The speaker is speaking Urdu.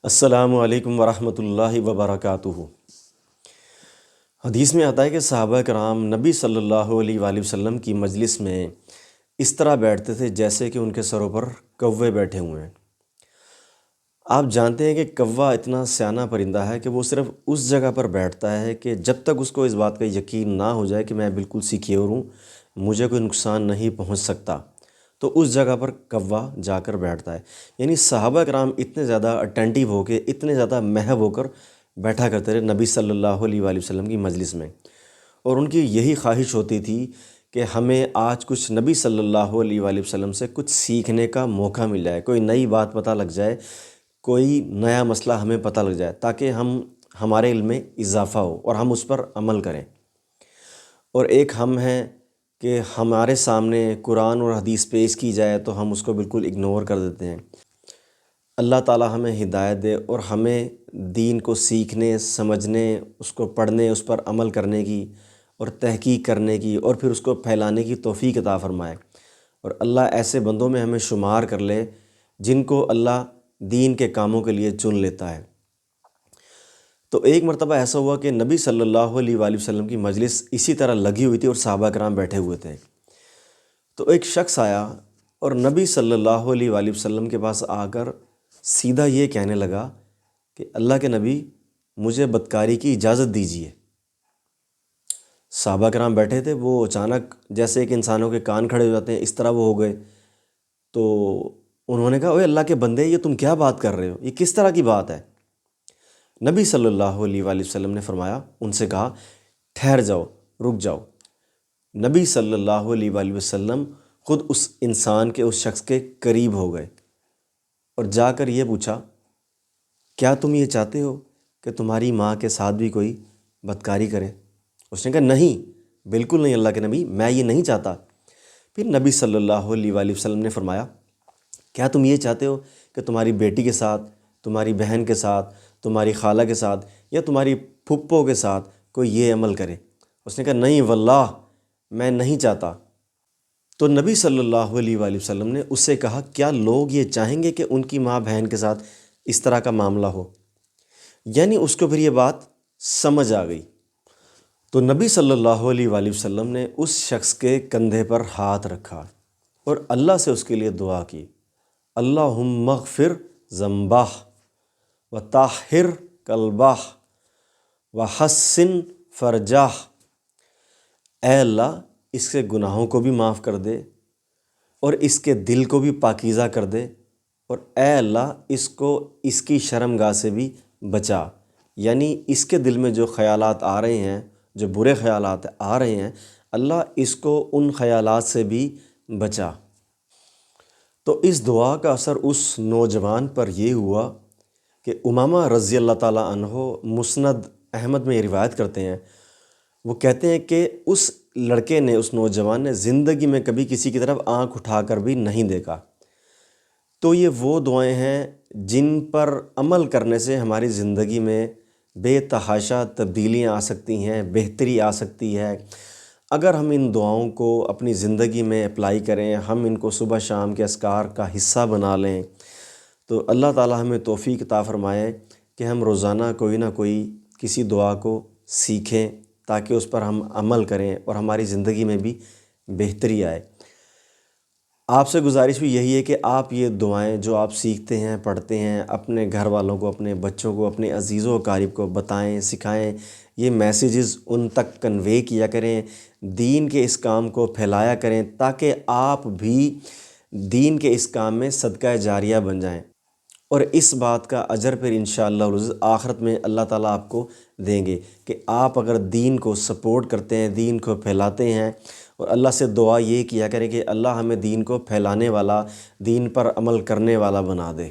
السلام علیکم ورحمۃ اللہ وبرکاتہ۔ حدیث میں آتا ہے کہ صحابہ کرام نبی صلی اللہ علیہ وآلہ وسلم کی مجلس میں اس طرح بیٹھتے تھے جیسے کہ ان کے سروں پر کوے بیٹھے ہوئے ہیں۔ آپ جانتے ہیں کہ کوا اتنا سیانہ پرندہ ہے کہ وہ صرف اس جگہ پر بیٹھتا ہے کہ جب تک اس کو اس بات کا یقین نہ ہو جائے کہ میں بالکل سیکیور ہوں، مجھے کوئی نقصان نہیں پہنچ سکتا، تو اس جگہ پر کوا جا کر بیٹھتا ہے۔ یعنی صحابہ کرام اتنے زیادہ اٹینٹیو ہو کے، اتنے زیادہ محو ہو کر بیٹھا کرتے رہے نبی صلی اللہ علیہ وآلہ وسلم کی مجلس میں، اور ان کی یہی خواہش ہوتی تھی کہ ہمیں آج کچھ نبی صلی اللہ علیہ وآلہ وسلم سے کچھ سیکھنے کا موقع مل جائے، کوئی نئی بات پتہ لگ جائے، کوئی نیا مسئلہ ہمیں پتہ لگ جائے، تاکہ ہمارے علم میں اضافہ ہو اور ہم اس پر عمل کریں۔ اور ایک ہم ہیں کہ ہمارے سامنے قرآن اور حدیث پیش کی جائے تو ہم اس کو بالکل اگنور کر دیتے ہیں۔ اللہ تعالی ہمیں ہدایت دے اور ہمیں دین کو سیکھنے، سمجھنے، اس کو پڑھنے، اس پر عمل کرنے کی اور تحقیق کرنے کی اور پھر اس کو پھیلانے کی توفیق عطا فرمائے، اور اللہ ایسے بندوں میں ہمیں شمار کر لے جن کو اللہ دین کے کاموں کے لیے چن لیتا ہے۔ تو ایک مرتبہ ایسا ہوا کہ نبی صلی اللہ علیہ وآلہ وسلم کی مجلس اسی طرح لگی ہوئی تھی اور صحابہ کرام بیٹھے ہوئے تھے۔ تو ایک شخص آیا اور نبی صلی اللہ علیہ وآلہ وسلم کے پاس آ کر سیدھا یہ کہنے لگا کہ اللہ کے نبی، مجھے بدکاری کی اجازت دیجیے۔ صحابہ کرام بیٹھے تھے، وہ اچانک جیسے کہ انسانوں کے کان کھڑے ہو جاتے ہیں اس طرح وہ ہو گئے۔ تو انہوں نے کہا، اوے اللہ کے بندے، یہ تم کیا بات کر رہے ہو؟ یہ کس طرح کی بات ہے؟ نبی صلی اللہ علیہ وآلہ وسلم نے فرمایا، ان سے کہا، ٹھہر جاؤ، رک جاؤ۔ نبی صلی اللہ علیہ وآلہ وسلم خود اس انسان کے، اس شخص کے قریب ہو گئے اور جا کر یہ پوچھا، کیا تم یہ چاہتے ہو کہ تمہاری ماں کے ساتھ بھی کوئی بدکاری کرے؟ اس نے کہا، نہیں، بالکل نہیں اللہ کے نبی، میں یہ نہیں چاہتا۔ پھر نبی صلی اللہ علیہ وآلہ وسلم نے فرمایا، کیا تم یہ چاہتے ہو کہ تمہاری بیٹی کے ساتھ، تمہاری بہن کے ساتھ، تمہاری خالہ کے ساتھ یا تمہاری پھپھو کے ساتھ کوئی یہ عمل کرے؟ اس نے کہا، نہیں واللہ، میں نہیں چاہتا۔ تو نبی صلی اللہ علیہ وآلہ وسلم نے اس سے کہا، کیا لوگ یہ چاہیں گے کہ ان کی ماں بہن کے ساتھ اس طرح کا معاملہ ہو؟ یعنی اس کو پھر یہ بات سمجھ آ گئی۔ تو نبی صلی اللہ علیہ وآلہ وسلم نے اس شخص کے کندھے پر ہاتھ رکھا اور اللہ سے اس کے لیے دعا کی، اللہم اغفر ذنبہ وطہر قلبہ وحسن فرجہ۔ اے اللہ، اس کے گناہوں کو بھی معاف کر دے اور اس کے دل کو بھی پاکیزہ کر دے، اور اے اللہ، اس کو اس کی شرمگاہ سے بھی بچا۔ یعنی اس کے دل میں جو خیالات آ رہے ہیں، جو برے خیالات آ رہے ہیں، اللہ اس کو ان خیالات سے بھی بچا۔ تو اس دعا کا اثر اس نوجوان پر یہ ہوا کہ امامہ رضی اللہ تعالیٰ عنہ مسند احمد میں یہ روایت کرتے ہیں، وہ کہتے ہیں کہ اس لڑکے نے، اس نوجوان نے زندگی میں کبھی کسی کی طرف آنکھ اٹھا کر بھی نہیں دیکھا۔ تو یہ وہ دعائیں ہیں جن پر عمل کرنے سے ہماری زندگی میں بے تحاشا تبدیلیاں آ سکتی ہیں، بہتری آ سکتی ہے۔ اگر ہم ان دعاؤں کو اپنی زندگی میں اپلائی کریں، ہم ان کو صبح شام کے اذکار کا حصہ بنا لیں، تو اللہ تعالی ہمیں توفیق عطا فرمائے کہ ہم روزانہ کوئی نہ کوئی کسی دعا کو سیکھیں تاکہ اس پر ہم عمل کریں اور ہماری زندگی میں بھی بہتری آئے۔ آپ سے گزارش بھی یہی ہے کہ آپ یہ دعائیں جو آپ سیکھتے ہیں، پڑھتے ہیں، اپنے گھر والوں کو، اپنے بچوں کو، اپنے عزیز و اقارب کو بتائیں، سکھائیں، یہ میسیجز ان تک کنوے کیا کریں، دین کے اس کام کو پھیلایا کریں تاکہ آپ بھی دین کے اس کام میں صدقہ جاریہ بن جائیں، اور اس بات کا اجر پھر انشاءاللہ آخرت میں اللہ تعالیٰ آپ کو دیں گے کہ آپ اگر دین کو سپورٹ کرتے ہیں، دین کو پھیلاتے ہیں، اور اللہ سے دعا یہ کیا کریں کہ اللہ ہمیں دین کو پھیلانے والا، دین پر عمل کرنے والا بنا دے۔